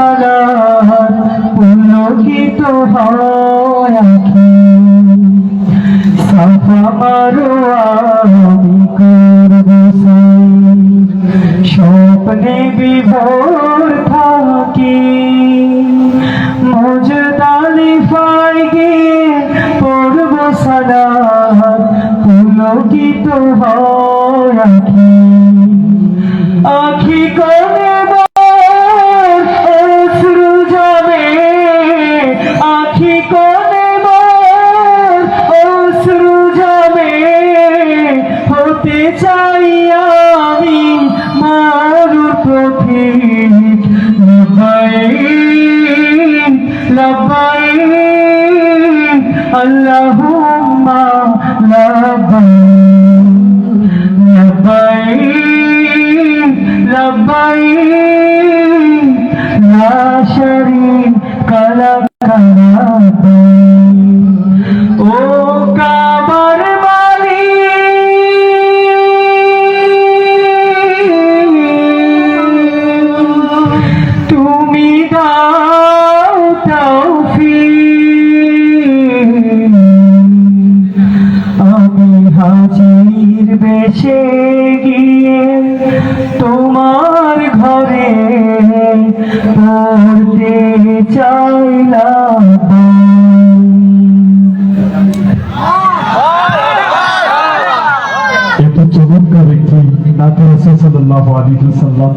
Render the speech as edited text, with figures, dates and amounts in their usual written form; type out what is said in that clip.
সালাত পুলকিত হয় আঁখি সাফা মারোয়া আমি করব সাই স্বপ্নে বিভোর থাকি মুজদালিফায় গিয়ে পড়ব সালাত পুলকিত হয় আঁখি আঁখি কোণে অশ্রু জমে আঁখি কোণে অশ্রু জমে হতে চাই আমি মরুর পথিক লব্বাইক লব্বাইক আল্লাহুম্মা লব্বাইক لبيك لا شريك لك لبيك ও কাবার মালিক তুমি দাও তৌফিক আমি হাজির বেশে গিয়ে তোমার ঘরে পড়তে চাইলাম এত চমৎকার একটি নাত রাসূল সাল্লাল্লাহু আলাইহি ওয়াসাল্লাম